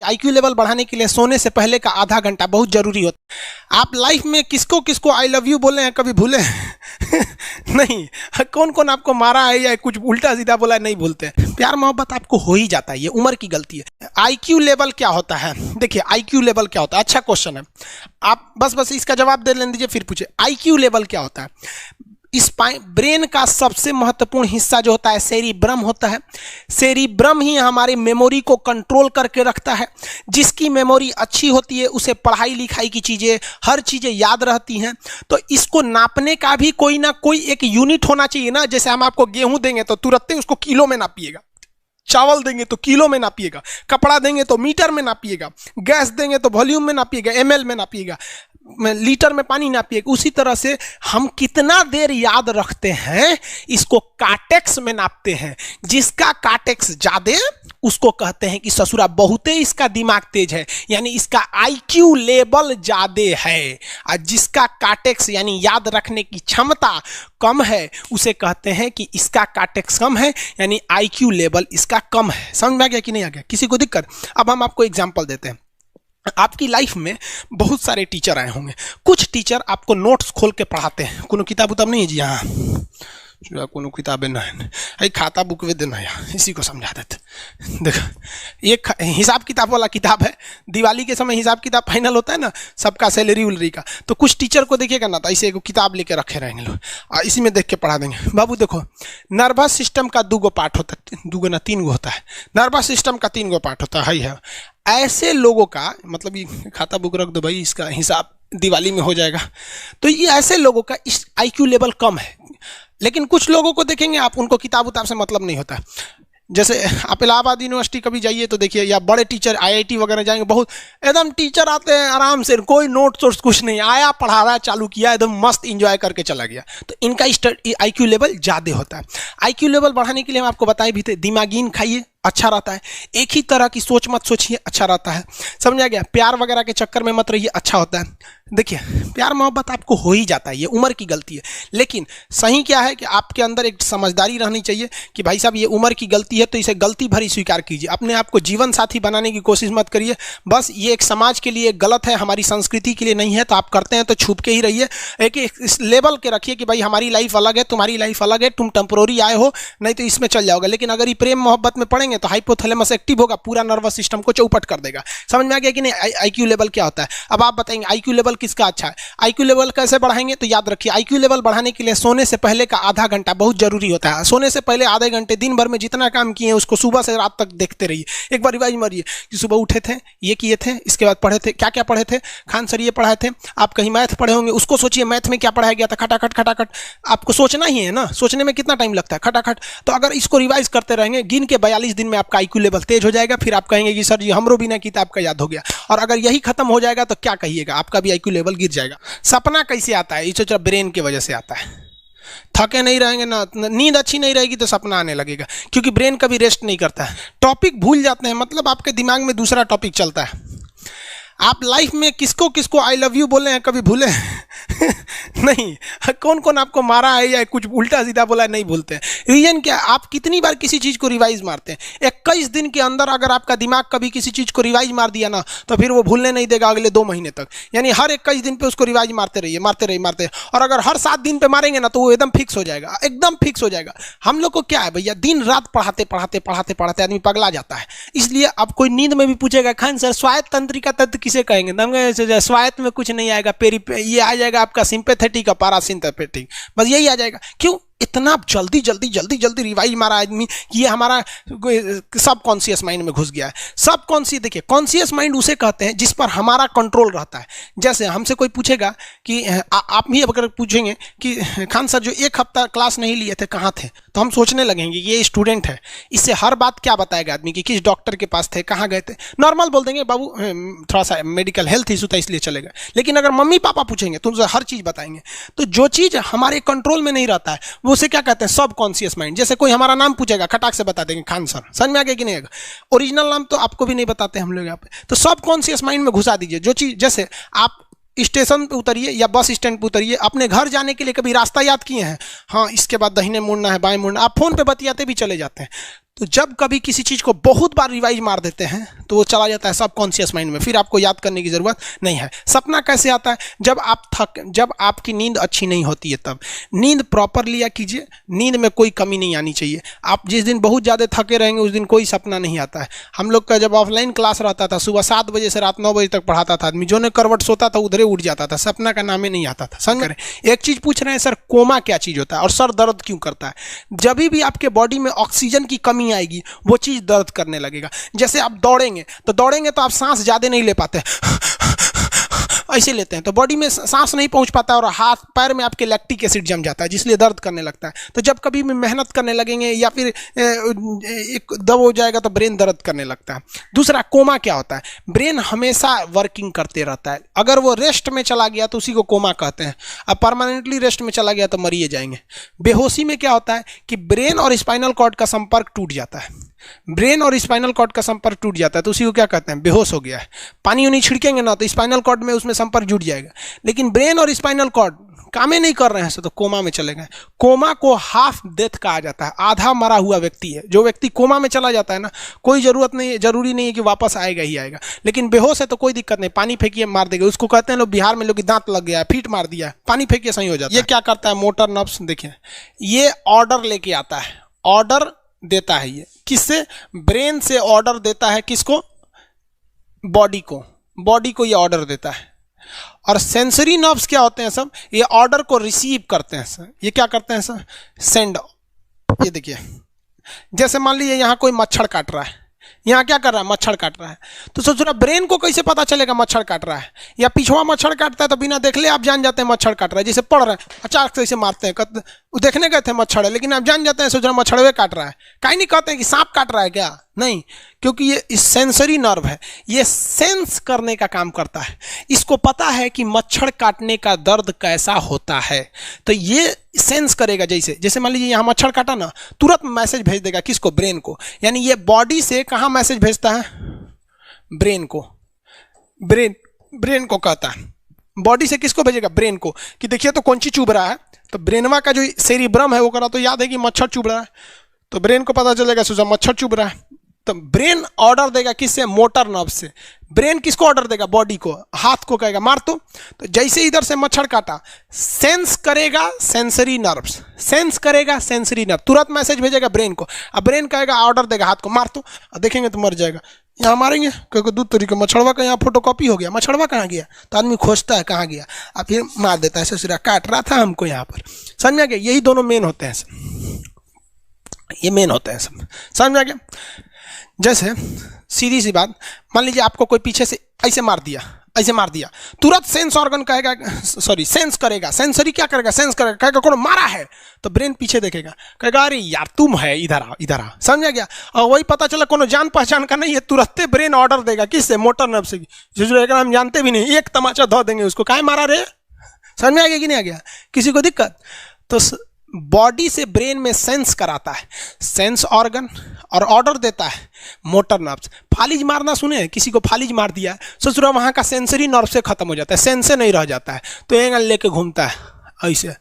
IQ level बढ़ाने के लिए सोने से पहले का आधा घंटा बहुत जरूरी होता है। आप लाइफ में किसको किसको आई लव यू बोले हैं कभी भूले हैं? नहीं। कौन कौन आपको मारा है या कुछ उल्टा सीधा बोला है नहीं भूलते। प्यार मोहब्बत आपको हो ही जाता है, ये उम्र की गलती है। आईक्यू लेवल क्या होता है? देखिए आईक्यू लेवल क्या होता है, अच्छा क्वेश्चन है। आप बस इसका जवाब दे लेने दीजिए फिर पूछे आईक्यू लेवल क्या होता है। इस ब्रेन का सबसे महत्वपूर्ण हिस्सा जो होता है सेरिब्रम होता है। सेरिब्रम ही हमारे मेमोरी को कंट्रोल करके रखता है। जिसकी मेमोरी अच्छी होती है उसे पढ़ाई लिखाई की चीज़ें हर चीज़ें याद रहती हैं। तो इसको नापने का भी कोई ना कोई एक यूनिट होना चाहिए ना। जैसे हम आपको गेहूं देंगे तो तुरंत ही उसको किलो में नापिएगा, चावल देंगे तो किलो में नापिएगा, कपड़ा देंगे तो मीटर में नापिएगा, गैस देंगे तो वॉल्यूम में नापिएगा, एमएल में नापिएगा, लीटर में पानी नापिएगा। उसी तरह से हम कितना देर याद रखते हैं इसको काटेक्स में नापते हैं। जिसका काटेक्स ज्यादा उसको कहते हैं कि ससुरा बहुते इसका दिमाग तेज है, यानी इसका आईक्यू लेवल ज्यादा है। और जिसका काटेक्स यानी याद रखने की क्षमता कम है उसे कहते हैं कि इसका काटेक्स कम है, यानी आईक्यू लेवल इसका कम है। समझ में आ गया कि नहीं आ गया? किसी को दिक्कत? अब हम आपको एग्जांपल देते हैं। आपकी लाइफ में बहुत सारे टीचर आए होंगे। कुछ टीचर आपको नोट्स खोल के पढ़ाते हैं। कोनो किताब उताब नहीं है जी? हाँ, कोनो किताबें ना है, खाता बुक वे देना है, इसी को समझा देते। देखो एक हिसाब किताब वाला किताब है। दिवाली के समय हिसाब किताब फाइनल होता है ना, सबका सैलरी उलरी का। तो कुछ टीचर को देखिएगा ना तो ऐसे एक किताब लेके रखे रहेंगे लोग और इसी में देख के पढ़ा देंगे। बाबू देखो नर्वस सिस्टम का 2 पार्ट होता है, 2 ना 3 होता है। नर्वस सिस्टम का 3 पार्ट होता है। ऐसे लोगों का मतलब ये खाता बुक रख दो भाई, इसका हिसाब दिवाली में हो जाएगा। तो ये ऐसे लोगों का इस आईक्यू लेवल कम है। लेकिन कुछ लोगों को देखेंगे आप, उनको किताब उताब से मतलब नहीं होता। जैसे आप इलाहाबाद यूनिवर्सिटी कभी जाइए तो देखिए, या बड़े टीचर आईआईटी वगैरह जाएंगे, बहुत एकदम टीचर आते हैं आराम से, कोई नोट सोर्स कुछ नहीं, आया पढ़ा रहा है चालू किया एकदम मस्त इंजॉय करके चला गया। तो इनका आईक्यू लेवल ज़्यादा होता है। आईक्यू लेवल बढ़ाने के लिए हम आपको बताए भी थे, दिमागीन खाइए अच्छा रहता है। एक ही तरह की सोच मत सोचिए, अच्छा रहता है। समझा गया? प्यार वगैरह के चक्कर में मत रहिए, अच्छा होता है। देखिए प्यार मोहब्बत आपको हो ही जाता है, ये उम्र की गलती है। लेकिन सही क्या है कि आपके अंदर एक समझदारी रहनी चाहिए कि भाई साहब ये उम्र की गलती है तो इसे गलती भरी स्वीकार कीजिए। अपने आप को जीवन साथी बनाने की कोशिश मत करिए। बस ये एक समाज के लिए गलत है, हमारी संस्कृति के लिए नहीं है। तो आप करते हैं तो छुप के ही रहिए। एक इस लेवल के रखिए कि भाई हमारी लाइफ अलग है, तुम्हारी लाइफ अलग है, तुम टेम्पोररी आए हो, नहीं तो इसमें चल जाओगे। लेकिन अगर ये प्रेम मोहब्बत में पड़ेंगे तो हाइपोथैलेमस एक्टिव होगा, पूरा नर्वस सिस्टम को चौपट कर देगा। समझ में आ गया कि नहीं? आईक्यू लेवल क्या होता है? अब आप बताएंगे आईक्यू लेवल किसका अच्छा है। आईक्यू लेवल कैसे बढ़ाएंगे? तो याद रखिए आईक्यू लेवल बढ़ाने के लिए सोने से पहले का आधा घंटा बहुत जरूरी होता है। सोने से पहले आधे घंटे दिन भर में जितना काम किए उसको सुबह से रात तक देखते रहिए। एक बार रिवाइज मारिए कि सुबह उठे थे, ये किए थे, इसके बाद पढ़े थे, क्या क्या पढ़े थे, खान सर ये पढ़ाए थे। आप कहीं मैथ पढ़े होंगे, उसको सोचिए मैथ में क्या पढ़ाया गया था, खटाखट खटाखट। आपको सोचना ही है ना, सोचने में कितना टाइम लगता है, खटाखट। तो अगर इसको रिवाइज करते रहेंगे, गिन के 42 दिन में आपका आईक्यू लेवल तेज हो जाएगा। फिर आप कहेंगे कि सर जी हमरो बिना किताब का याद हो गया। और अगर यही खत्म हो जाएगा तो क्या कहिएगा, आपका भी आईक्यू लेवल गिर जाएगा। सपना कैसे आता है? ये ब्रेन की वजह से आता है। थके नहीं रहेंगे ना, नींद अच्छी नहीं रहेगी तो सपना आने लगेगा, क्योंकि ब्रेन कभी रेस्ट नहीं करता है। टॉपिक भूल जाते हैं, मतलब आपके दिमाग में दूसरा टॉपिक चलता है। आप लाइफ में किसको किसको आई लव यू बोले हैं कभी भूले हैं? नहीं। कौन कौन आपको मारा है या कुछ उल्टा सीधा बोला है नहीं भूलते। रीजन क्या? आप कितनी बार किसी चीज़ को रिवाइज मारते हैं। 21 दिन के अंदर अगर आपका दिमाग कभी किसी चीज़ को रिवाइज मार दिया ना तो फिर वो भूलने नहीं देगा अगले 2 महीने तक। यानी हर 21 दिन पे उसको रिवाइज मारते रहिए, मारते रहिए, मारते रहिए। और अगर हर 7 दिन पे मारेंगे ना तो वो एकदम फिक्स हो जाएगा, एकदम फिक्स हो जाएगा। हम लोग को क्या है भैया, दिन रात पढ़ाते पढ़ाते पढ़ाते पढ़ाते आदमी पगला जाता है। इसलिए अब कोई नींद में भी पूछेगा खान सर स्वायत्त तंत्रिका तत्व किसे कहेंगे, स्वायत्त में कुछ नहीं आएगा, ये आ जाएगा आपका सिंपैथेटिक और पैरासिम्पैथेटिक, बस यही आ जाएगा। क्यों इतना जल्दी जल्दी जल्दी जल्दी रिवाइज मारा आदमी? ये हमारा सब कॉन्शियस माइंड में घुस गया है। सब कॉन्शियस, देखिए कॉन्शियस माइंड उसे कहते हैं जिस पर हमारा कंट्रोल रहता है। जैसे हमसे कोई पूछेगा कि आप भी अगर पूछेंगे कि खान सर जो 1 हफ्ता क्लास नहीं लिए थे कहाँ थे, तो हम सोचने लगेंगे ये स्टूडेंट है, इससे हर बात क्या बताएगा आदमी कि किस डॉक्टर के पास थे, कहाँ गए थे। नॉर्मल बोल देंगे बाबू थोड़ा सा मेडिकल हेल्थ इशू था इसलिए चले गए। लेकिन अगर मम्मी पापा पूछेंगे तो उनसे हर चीज़ बताएंगे। तो जो चीज़ हमारे कंट्रोल में नहीं रहता है वो उसे क्या कहते हैं, सब कॉन्शियस माइंड। जैसे कोई हमारा नाम पूछेगा खटाक से बता देंगे खान सर, समझ में आ गया कि नहीं आएगा? ओरिजिनल नाम तो आपको भी नहीं बताते हम लोग यहाँ पे। तो सब कॉन्शियस माइंड में घुसा दीजिए जो चीज़। जैसे आप स्टेशन पे उतरिए या बस स्टैंड पे उतरिए, अपने घर जाने के लिए कभी रास्ता याद किए हैं? हाँ, इसके बाद दाहिने मुड़ना है, बाएं मुड़ना। आप फोन पे बतियाते भी चले जाते हैं। तो जब कभी किसी चीज़ को बहुत बार रिवाइज मार देते हैं तो वो चला जाता है सबकॉन्शियस माइंड में, फिर आपको याद करने की ज़रूरत नहीं है। सपना कैसे आता है? जब आपकी नींद अच्छी नहीं होती है तब। नींद प्रॉपर लिया कीजिए, नींद में कोई कमी नहीं आनी चाहिए। आप जिस दिन बहुत ज़्यादा थके रहेंगे उस दिन कोई सपना नहीं आता है। हम लोग का जब ऑफलाइन क्लास रहता था, सुबह 7 बजे से रात 9 बजे तक पढ़ाता था आदमी, जो ने करवट सोता था उधरे उठ जाता था, सपना का नाम ही नहीं आता था। समझ रहे? एक चीज़ पूछ रहे हैं, सर कोमा क्या चीज़ होता है और सर दर्द क्यों करता है? जब भी आपके बॉडी में ऑक्सीजन की कमी आएगी वो चीज़ दर्द करने लगेगा। जैसे आप दौड़ेंगे तो आप सांस ज़्यादा नहीं ले पाते, ऐसे लेते हैं तो बॉडी में सांस नहीं पहुंच पाता और हाथ पैर में आपके लैक्टिक एसिड जम जाता है, जिसलिए दर्द करने लगता है। तो जब कभी भी मेहनत करने लगेंगे या फिर एक दब हो जाएगा तो ब्रेन दर्द करने लगता है। दूसरा, कोमा क्या होता है? ब्रेन हमेशा वर्किंग करते रहता है। अगर वो रेस्ट में चला गया तो उसी को कोमा कहते हैं। अब परमानेंटली रेस्ट में चला गया तो मरिए जाएंगे। बेहोशी में क्या होता है कि ब्रेन और स्पाइनल कॉर्ड का संपर्क टूट जाता है। ब्रेन और स्पाइनल कॉर्ड का संपर्क टूट जाता है तो उसी को क्या कहते हैं? बेहोश हो गया है। पानी उनी छिड़केंगे ना तो स्पाइनल कॉर्ड में उसमें संपर्क जुट जाएगा, लेकिन ब्रेन और स्पाइनल कॉर्ड काम ही नहीं कर रहे हैं तो कोमा में चले गए। कोमा को हाफ डेथ कहा जाता है, आधा मरा हुआ व्यक्ति है। जो व्यक्ति कोमा में चला जाता है ना, कोई जरूरी नहीं है कि वापस आएगा ही आएगा, लेकिन बेहोश है तो कोई दिक्कत नहीं, पानी फेंकिए मार देगा। उसको कहते हैं लोग बिहार में, लोग दांत लग गया है, फीट मार दिया, पानी फेंकिए सही हो जाता है। ये क्या करता है? मोटर नर्व्स, देखिए ये ऑर्डर लेके आता है, ऑर्डर देता है। ये किससे? ब्रेन से ऑर्डर देता है। किसको? बॉडी को ये ऑर्डर देता है। और सेंसरी नर्व्स क्या होते हैं सब? ये ऑर्डर को रिसीव करते हैं सर। ये क्या करते हैं सर? सेंड। ये देखिए, जैसे मान लीजिए यहाँ कोई मच्छर काट रहा है, यहाँ क्या कर रहा है? मच्छर काट रहा है। तो सोच रहा ब्रेन को कैसे पता चलेगा मच्छर काट रहा है? या पिछवा मच्छर काटता है तो बिना देख ले आप जान जाते हैं मच्छर काट रहा है। जैसे पढ़ रहे हैं, अचानक से इसे मारते हैं, वो देखने गए थे मच्छर है, लेकिन आप जान जाते हैं, सोच रहे मच्छरवे काट रहा है। कहीं नहीं कहते हैं कि सांप काट रहा है क्या? नहीं, क्योंकि ये सेंसरी नर्व है, ये सेंस करने का काम करता है। इसको पता है कि मच्छर काटने का दर्द कैसा होता है, तो ये सेंस करेगा। जैसे मान लीजिए यहाँ मच्छर काटा ना, तुरंत मैसेज भेज देगा। किसको? ब्रेन को। यानी ये बॉडी से कहाँ मैसेज भेजता है? ब्रेन को। ब्रेन को कहता है। बॉडी से किसको भेजेगा? ब्रेन को, कि देखिए तो कौन सी चुभ रहा है। तो ब्रेनवा का जो सेरिब्रम है वो करा तो याद है कि मच्छर चुभ रहा है, तो ब्रेन को पता चलेगा सोचा मच्छर चुभ रहा है। तो ब्रेन ऑर्डर देगा किससे? मोटर नर्व से। ब्रेन किसको ऑर्डर देगा? बॉडी को। हाथ को कहेगा मार तो जैसे इधर से मच्छर काटा, सेंस करेगा सेंसरी नर्व्स, सेंस करेगा सेंसरी नर्व, तुरंत मैसेज भेजेगा ब्रेन को। अब ब्रेन कहेगा, ऑर्डर देगा हाथ को मार तो, देखेंगे तो मर जाएगा। यहाँ मारेंगे क्योंकि दूध तरीके मच्छरवा का यहाँ फोटोकॉपी हो गया, मच्छरवा कहाँ गया? तो आदमी खोजता है कहाँ गया, अब फिर मार देता है, ससुरा काट रहा था हमको यहाँ पर। समझ में आ गया? यही दोनों मेन होते हैं, ये मेन होते हैं सब। समझ में आ गया? जैसे सीधी सी बात, मान लीजिए आपको कोई पीछे से ऐसे मार दिया, तुरंत सेंस ऑर्गन कहेगा, सेंस करेगा, सेंसरी क्या करेगा? सेंस करेगा, कहेगा कौन मारा है, तो ब्रेन पीछे देखेगा, कहेगा अरे यार तुम है, इधर आ। समझ आ गया? और वही पता चला कोनो जान पहचान का नहीं है, तुरंत ब्रेन ऑर्डर देगा किससे? मोटर नर्व से। जो हम जानते भी नहीं, एक तमाचा धो देंगे उसको, काहे मारा रे? समझ में आ गया कि नहीं आ गया? किसी को दिक्कत? तो बॉडी से ब्रेन में सेंस कराता है सेंस ऑर्गन, और ऑर्डर देता है मोटर नर्व्स। फालिज मारना सुने? किसी को फालिज मार दिया है, सोच रहा वहाँ का सेंसरी नर्व से खत्म हो जाता है, सेंसे नहीं रह जाता है, तो एंगल लेके घूमता है ऐसे।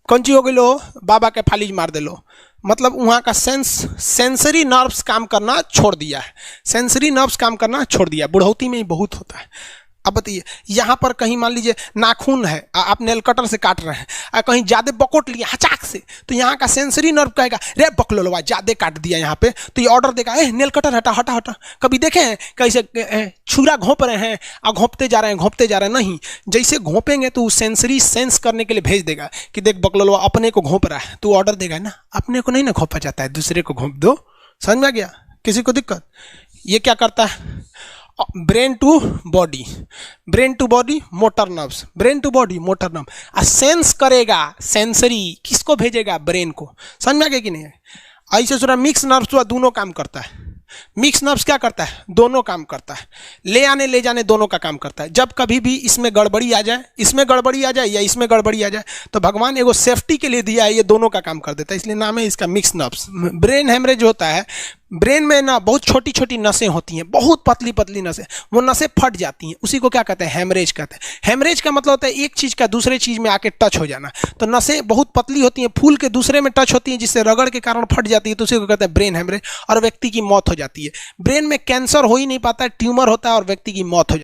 कौन चीज हो गई? लो बाबा के फालिज मार दे लो, मतलब वहाँ का सेंसरी नर्व्स काम करना छोड़ दिया है, सेंसरी नर्व्स काम करना छोड़ दिया। बुढ़ौती में ही बहुत होता है। अब बताइए, यहाँ पर कहीं मान लीजिए नाखून है, आप नेल कटर से काट रहे हैं, कहीं ज्यादा बकोट लिया हचाक से, तो यहाँ का सेंसरी नर्व कहेगा रे बकलोलवा ज्यादा काट दिया यहाँ पे, तो ये ऑर्डर देगा नेल कटर हटा हटा हटा। कभी देखे हैं कैसे छुरा घोंप रहे हैं और घोंपते जा रहे हैं? नहीं, जैसे घोंपेंगे तो सेंसरी सेंस करने के लिए भेज देगा कि देख बकलोलवा अपने को घोंप रहा है, तो ऑर्डर देगा ना, अपने को नहीं ना घोंपा जाता है, दूसरे को घोंप दो। समझ में आ गया? किसी को दिक्कत? ये क्या करता है? Brain to body, motor nerves, brain to body motor nerve. Sense करेगा सेंसरी, किसको भेजेगा? ब्रेन को। समझ में आ गया कि नहीं? ऐसे सुना मिक्स नर्व्स हुआ, दोनों काम करता है। मिक्स नर्व्स क्या करता है? दोनों काम करता है, ले आने ले जाने दोनों का काम करता है। जब कभी भी इसमें गड़बड़ी आ जाए, इसमें गड़बड़ी आ जाए या इसमें गड़बड़ी आ जाए, तो भगवान एगो सेफ्टी के लिए दिया है, ये दोनों का काम कर देता है, इसलिए नाम है इसका मिक्स नर्व्स। ब्रेन हेमरेज होता है, ब्रेन में ना बहुत छोटी छोटी नसें होती हैं, बहुत पतली पतली नसें, वो नसें फट जाती हैं, उसी को क्या कहते हैं, हेमरेज कहते हैं। हेमरेज का मतलब होता है एक चीज़ का दूसरे चीज़ में आके टच हो जाना। तो नसें बहुत पतली होती हैं, फूल के दूसरे में टच होती हैं, जिससे रगड़ के कारण फट जाती है, तो उसी को कहते हैं ब्रेन हेमरेज, और व्यक्ति की मौत हो जाती है। ब्रेन में कैंसर हो ही नहीं पाता है, ट्यूमर होता है और व्यक्ति की मौत हो जाती है।